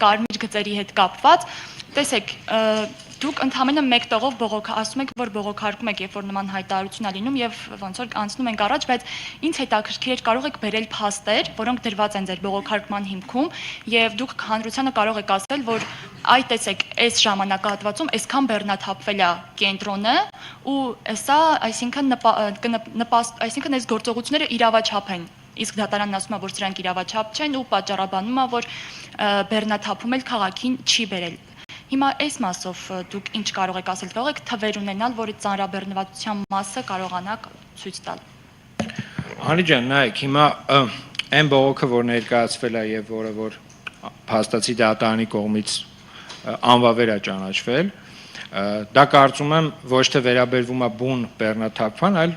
կարմիր գծերի հետ կապված, տեսեք, դուք ընդհանրապես մեկ տողով ասում եք, որ բողոքարկում եք, երբ որ նման հայտարարություն է լինում եւ ոնց որ անցնում ենք առաջ, բայց ինձ հետաքրքիր է, կարող եք բերել փաստեր, որոնք դրված են ձեր բողոքարկման հիմքում եւ դուք հանրությանը կարող եք ասել, որ այ տեսեք, այս ժամանակահատվածում այսքան բեռնաթափվել է կենտրոնը ու սա, այսինքն այս գործողությունները իրավաչափ են։ Իսկ դատարանն ասում է, որ սրանք իրավաչափ չեն ու պատճառաբանում է, որ բեռնաթափում էլ քաղաքին չի բերել։ Հիմա այս մասով դուք ինչ կարող եք ասել, կարող եք թվեր ունենալ, որ ծանրաբեռնվածության մասը կարողանաք ցույց տալ։ Անի ջան, նայեք, հիմա այն բողոքը, որ ներկայացվել է եւ որը որ փաստացի դատարանի կողմից անվավեր է ճանաչվել, դա կարծում եմ ոչ թե վերաբերվում է բուն բեռնաթափման, այլ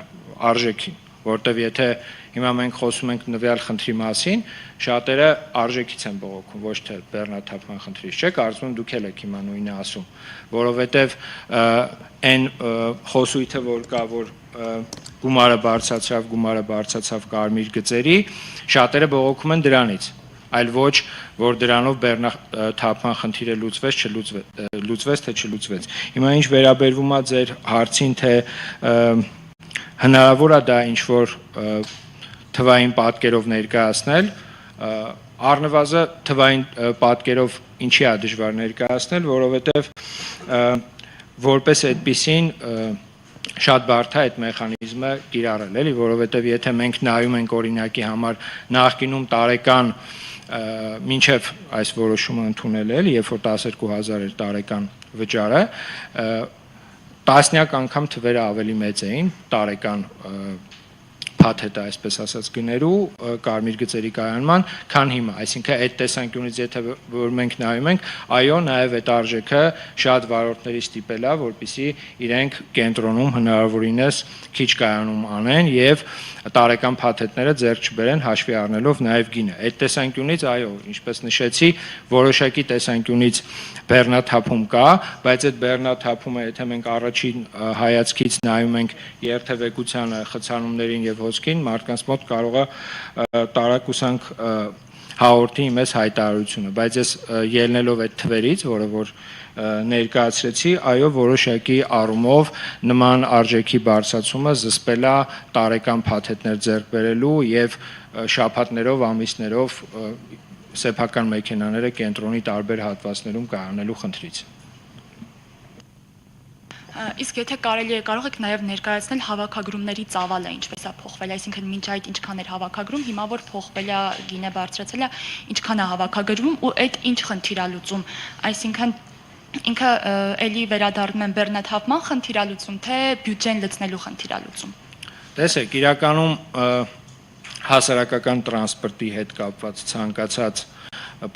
արժեքին, որտեվ եթե հիմա մենք խոսում ենք նվյալ խնդրի մասին, շատերը արժեքից են բողոքում, ոչ թե բեռնաթափման խնդրից, չէ՞, կարծում եմ դուք էլ եք հիմա նույնը ասում, որովհետև այն խոսույթը, որ կա, որ գումարը բարձրացավ կարմիր գծերի, շատերը բողոքում են դրանից, այլ ոչ, որ դրանով բեռնաթափման խնդիրը լուծվեց, թե չլուծվեց։ Հիմա ինչ վերաբերվում է ձեր հարցին, թե հնարավոր է դա ինչ-որ թվային պատկերով ներկայացնել, առնվազն թվային պատկերով ինչի է դժվար ներկայացնել, որովհետև որպես այդպիսին շատ բարդ է այդ մեխանիզմը կիրառել, էլի, որովհետև եթե մենք նայում ենք օրինակի համար նախկինում տարեկան մինչև այս որոշումը ընդունել էլ, երբ որ 12,000 էր տարեկան վճարը, տասնյակ անգամ թվերը ավելի մեծ էին տարեկան փաթեթը, այսպես ասած, գներու կարմիր գծերի կայանման, քան հիմա, այսինքն այդ տեսանկյունից եթե որ մենք նայում ենք, այո, նաև այդ արժեքը շատ վարորդների ստիպել է, որպեսզի իրենք կենտրոնում հնարավորինս քիչ կայանում անեն եւ տարեկան փաթեթները ձեռք չբերեն հաշվի առնելով նաև գինը։ Այդ տեսանկյունից, այո, ինչպես նշեցի, որոշակի տեսանկյունից բեռնաթափում կա, բայց այդ բեռնաթափումը, եթե մենք առաջին հայացքից նայում ենք երթևեկությանը, խցանումներին եւ հոսքին, մարդկանց մոտ կարող է տարակուսանք հաղորդի մեզ հայտարարությունը, բայց ես ելնելով այդ թվերից, որը որ ներկայացրեցի, այո, որոշակի առումով նման արժեքի բարձրացումը զսպել է տարեկան փաթեթներ ձեռք բերելու եւ շաբաթներով, ամիսներով սեփական մեքենաները կենտրոնի տարբեր հատվածներում կայանալու խնդրից։ Իսկ եթե կարելի է, կարող եք նաև ներկայացնել հավաքագրումների ծավալը, ինչպես է փոխվել, այսինքն մինչ այդ ինչքան էր հավաքագրում, հիմա որ փոխվել է, գինը բարձրացել է, ինչքան է հավաքագրվում ու այդ ինչ խնդիր է լուծում, այսինքն ինքը էլի վերադառնում են բեռնաթափման խնդիր է լուծում, թե բյուջեն լցնելու խնդիր է լուծում։ Տեսեք, իրականում հասարակական տրանսպորտի հետ կապված ցանկացած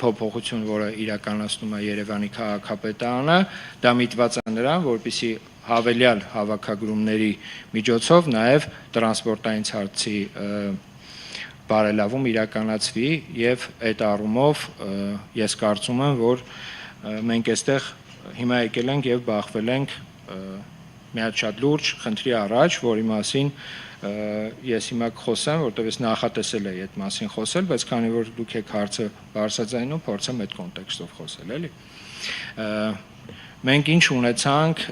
փոփոխություն, որը իրականացնում է Երևանի քաղաքապետարանը, դա միտված է նրան, որպեսզի հավելյալ հավաքագրումների միջոցով նաև տրանսպորտային ցարցի բարելավում իրականացվի եւ այդ առումով ես կարծում եմ, որ մենք այստեղ հիմա եկել ենք եւ բախվել ենք մի հատ շատ լուրջ խնդրի առաջ, որի մասին ես հիմա կխոսեմ, որտեղ ես նախատեսել եի այդ մասին խոսել, բայց քանի որ դուք եք հարցը բարձրաձայնում, փորձեմ այդ կոնտեքստով խոսել, էլի։ Մենք ինչ ունեցանք,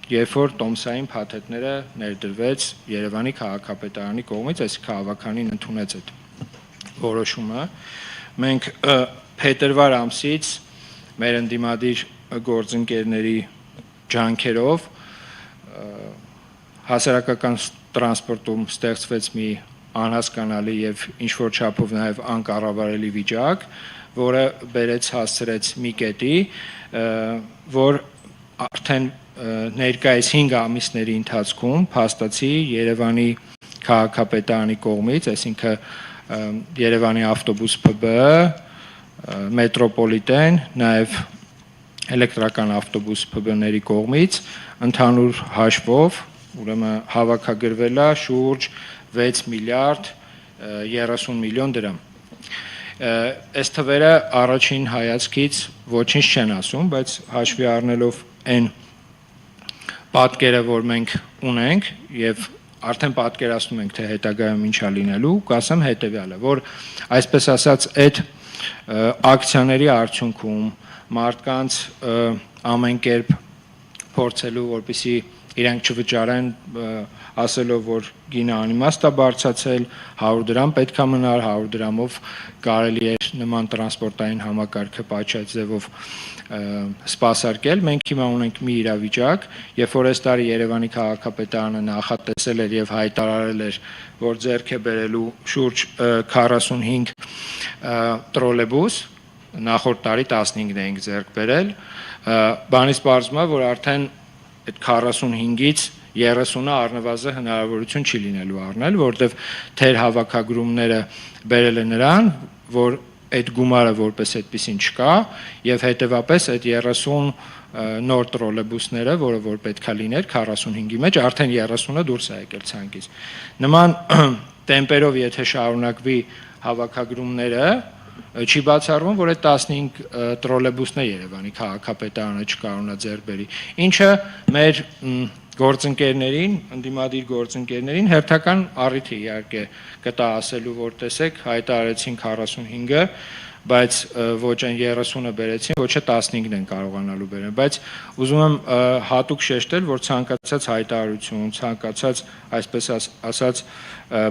երբ որ տոմսային փաթեթները ներդրվեց Երևանի քաղաքապետարանի կողմից, այսինքն քաղաքանին ընդունեց այդ որոշումը, մենք փետրվար ամսից մեր ընդդիմադիր գործընկերների ջանքերով հասարակական տրանսպորտում ստեղծվեց մի անհասկանալի եւ ինչ-որ չափով նաեւ անկառավարելի վիճակ, որը բերեց հասցրեց մի կետի, որ արդեն ներկայիս 5 ամիսների ընթացքում փաստացի Երևանի քաղաքապետարանի կողմից, այսինքն Երևանի ավտոբուս ՓԲ, մետրոպոլիտեն, նաեւ էլեկտրական ավտոբուս ՓԲ-ների կողմից ընդհանուր հաշվով ուրեմն հավաքագրվել է շուրջ 6 միլիարդ 30 միլիոն դրամ։ Այս թվերը առաջին հայացքից ոչինչ չեն ասում, բայց հաշվի առնելով այն պատկերը, որ մենք ունենք եւ արդեն պատկերացնում ենք, թե հետագայում ինչ է լինելու, կասեմ հետեւյալը, որ այսպես ասած այդ ակցիաների արդյունքում մարդկանց ամեն կերպ փորձելու, որպեսզի իրենք չվճարեն, ասելով, որ գինը անիմաստ է բարձրացել, 100 դրամ պետք է մնար, 100 դրամով կարելի է նման տրանսպորտային համակարգը պատշաճ ձևով սպասարկել։ Մենք հիմա ունենք մի իրավիճակ, երբ որ այս տարի Երևանի քաղաքապետարանը նախատեսել էր եւ հայտարարել էր, որ ձեռք է բերելու շուրջ 45 տրոլեյբուս, նախորդ տարի 15-ն էինք ձեռք բերել, բանից պարզվում է, որ արդեն այդ 45-ից 30-ը առնվազն հնարավորություն չի լինելու առնել, որտեղ թեր հավաքագրումները բերել է նրան, որ այդ գումարը որպես այդպեսին չկա եւ հետեւապես այդ 30 նոր տրոլեյբուսները, որը որ պետքա լիներ 45-ի մեջ, արդեն 30-ը դուրս է եկել ցանկից։ Նման տեմպերով եթե շարունակվի հավաքագրումները, չի բացառվում, որ այդ 15 տրոլեյբուսն է Երևանի քաղաքապետարանը չկարողանա ձեռք բերի, ինչը մեր գործընկերներին, ընդդիմադիր գործընկերներին հերթական առիթ է իհարկե կտա ասելու, որ տեսեք, հայտարարեցին 45-ը, բայց ոչ այն 30-ը բերեցին, ոչ է 15-ն են կարողանալու բերել, բայց ուզում եմ հատուկ շեշտել, որ ցանկացած հայտարարություն, ցանկացած, այսպես ասած,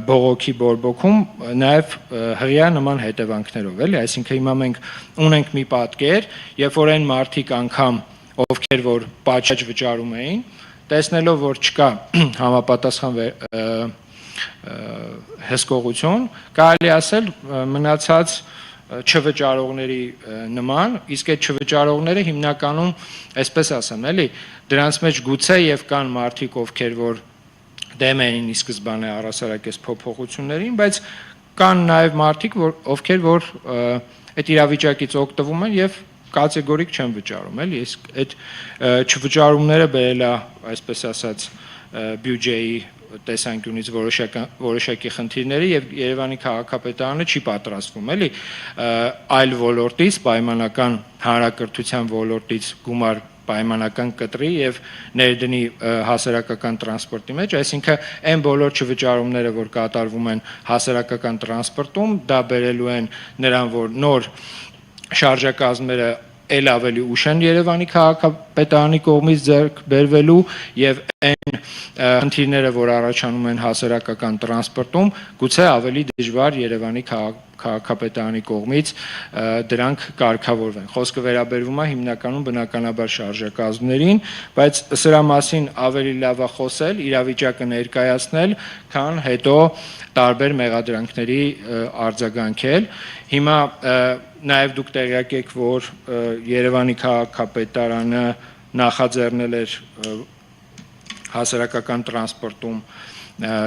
բողոքի բորբոքում նաև հղիա նման հետևանքներով, էլի, այսինքն հիմա մենք ունենք մի պատկեր, երբ որ այն մարդիկ անգամ, ովքեր որ պատշաճ վճարում էին, տեսնելով, որ չկա համապատասխան հսկողություն, կարելի ասել մնացած չվճարողների նման, իսկ այդ չվճարողները հիմնականում, այսպես ասեմ, էլի, դրանց մեջ գուցե եւ կան մարդիկ, ովքեր որ դեմ էին ի սկզբանե առասարակես փոփոխություններին, բայց կան նաեւ մարդիկ, ովքեր որ այդ իրավիճակից օգտվում են եւ կատեգորիկ չեն վճարում, էլի, իսկ այդ չվճարումները բերել է, այսպես ասած, բյուջեի տեսանկյունից որոշակի խնդիրների եւ Երևանի քաղաքապետարանը չի պատրաստվում, էլի, այլ ոլորտից, պայմանական հանրակրթության ոլորտից գումար պայմանական կտրի եւ ներդնի հասարակական տրանսպորտի մեջ, այսինքն այն բոլոր չվճարումները, որ կատարվում են հասարակական տրանսպորտում, դա բերելու են նրան, որ նոր շարժակազմերը էլ ավելի ուշ են Երևանի քաղաքապետարանի կողմից ձեռք բերվելու եւ այն խնդիրները, որ առաջանում են հասարակական տրանսպորտում, գուցե ավելի դժվար Երևանի քաղաքապետարանի կողմից դրանք կարգավորվեն։ Խոսքը վերաբերվում է հիմնականում բնականաբար շարժակազմներին, բայց սրա մասին ավելի լավ է խոսել, իրավիճակը ներկայացնել, քան հետո տարբեր մեղադրանքների արձագանքել։ Հիմա նաև դուք տեղյակ եք, որ Երևանի քաղաքապետարանը նախաձեռնել էր հասարակական տրանսպորտում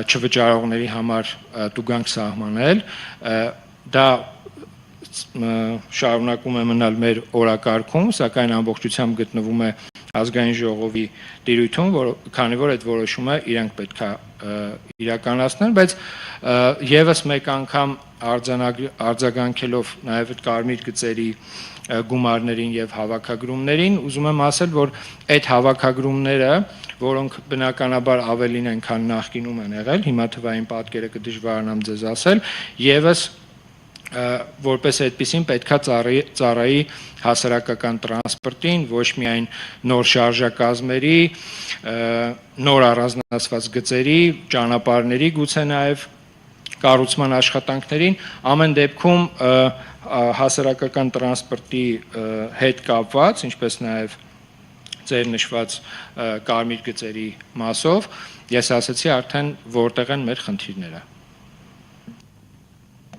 չվճարողների համար տուգանք սահմանել, դա շարունակում է մնալ մեր օրակարգում, սակայն ամբողջությամբ գտնվում է ազգային ժողովի տիրույթում, քանի որ այդ որոշումը իրենք պետք է իրականացնեն, բայց եւս մեկ անգամ արձագանքելով նաև այդ կարմիր գծերի գումարներին եւ հավաքագրումներին, ուզում եմ ասել, որ այդ հավաքագրումները, որոնք բնականաբար ավելին են, քան նախկինում են եղել, հիմա թվային պատկերը կդժվարանամ ձեզ ասել, եւս որպես այդպեսին պետքա ծառայի հասարակական տրանսպորտին, ոչ միայն նոր շարժակազմերի, նոր առանձնացված գծերի, ճանապարհների, գուցե նաև կառուցման աշխատանքներին, ամեն դեպքում հասարակական տրանսպորտի հետ կապված, ինչպես նաև ձեր նշված կարմիր գծերի մասով, ես ասացի արդեն որտեղ են մեր խնդիրները։